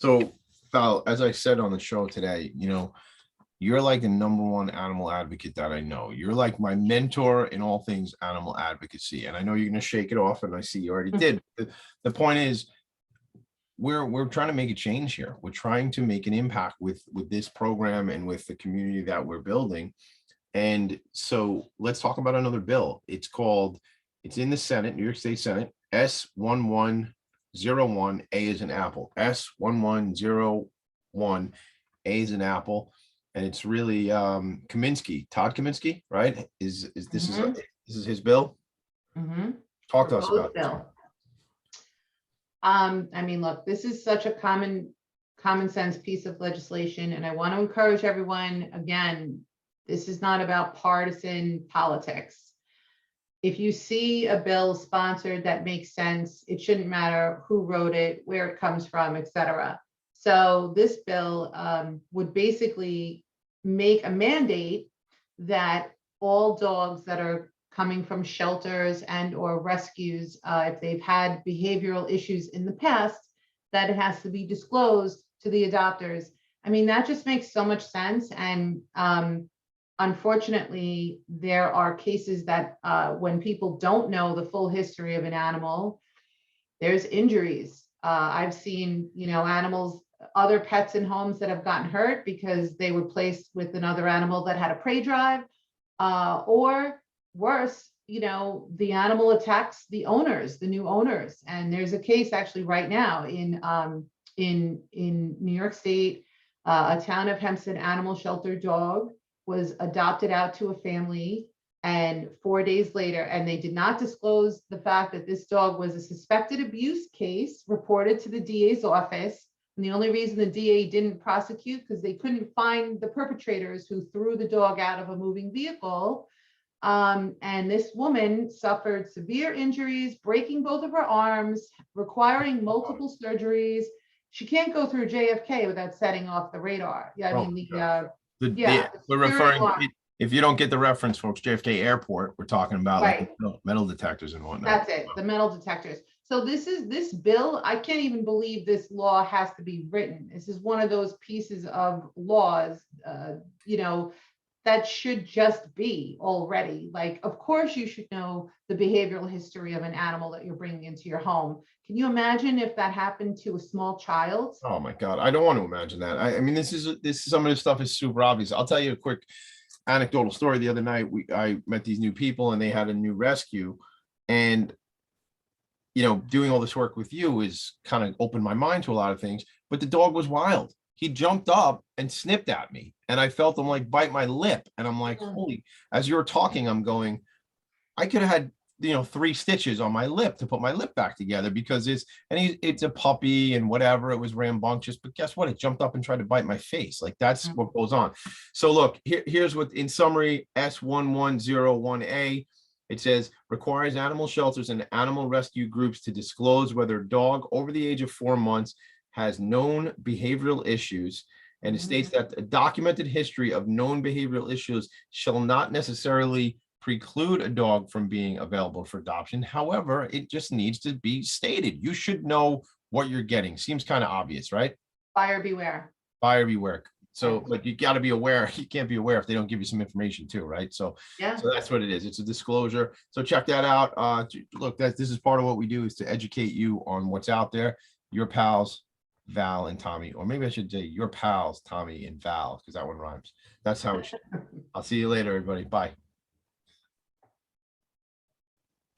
So, Val, as I said on the show today, you're like the #1 animal advocate that I know. You're like my mentor in all things animal advocacy. And I know you're going to shake it off, and I see you already did. The point is, we're trying to make a change here. We're trying to make an impact with this program and with the community that we're building. And so let's talk about another bill. It's in the Senate, New York State Senate, S1101, A is an apple, S1101, A is an apple. And it's really Todd Kaminsky, right? This is his bill? Talk to us about this. I mean, look, this is such a common sense piece of legislation, and I want to encourage everyone, again, this is not about partisan politics. If you see a bill sponsored that makes sense, it shouldn't matter who wrote it, where it comes from, etc. So this bill would basically make a mandate that all dogs that are coming from shelters and or rescues, if they've had behavioral issues in the past, that it has to be disclosed to the adopters. I mean, that just makes so much sense. And unfortunately, there are cases that when people don't know the full history of an animal, there's injuries. I've seen, animals, other pets in homes that have gotten hurt because they were placed with another animal that had a prey drive, or worse, the animal attacks the owners, the new owners. And there's a case actually right now in New York State, a town of Hempstead animal shelter dog was adopted out to a family, and 4 days later, and they did not disclose the fact that this dog was a suspected abuse case reported to the DA's office. And the only reason the DA didn't prosecute because they couldn't find the perpetrators who threw the dog out of a moving vehicle. And this woman suffered severe injuries, breaking both of her arms, requiring multiple surgeries. She can't go through JFK without setting off the radar. Yeah, I mean, we're referring, if you don't get the reference, folks, JFK Airport, we're talking about like metal detectors and whatnot. That's it, the metal detectors. So this bill, I can't even believe this law has to be written. This is one of those pieces of laws, that should just be already. Like, of course you should know the behavioral history of an animal that you're bringing into your home. Can you imagine if that happened to a small child? Oh my God, I don't want to imagine that. I mean, this is some of this stuff is super obvious. I'll tell you a quick anecdotal story. The other night, I met these new people and they had a new rescue, and doing all this work with you is kind of opened my mind to a lot of things. But the dog was wild. He jumped up and snipped at me, and I felt him like bite my lip. And I'm like, holy, as you were talking, I'm going, I could have had, 3 stitches on my lip to put my lip back together because it's a puppy and whatever. It was rambunctious, but guess what? It jumped up and tried to bite my face. Like, that's what goes on. So look, here's what, in summary, S1101A, it says requires animal shelters and animal rescue groups to disclose whether a dog over the age of 4 months has known behavioral issues, and it states that a documented history of known behavioral issues shall not necessarily preclude a dog from being available for adoption. However, it just needs to be stated. You should know what you're getting. Seems kind of obvious, right? Buyer beware. Buyer beware. So like, you got to be aware. You can't be aware if they don't give you some information too, right? So so that's what it is. It's a disclosure. So check that out. Look, this is part of what we do, is to educate you on what's out there. Your pals, Val and Tommy, or maybe I should say your pals, Tommy and Val, because that one rhymes. That's how it should. I'll see you later, everybody. Bye.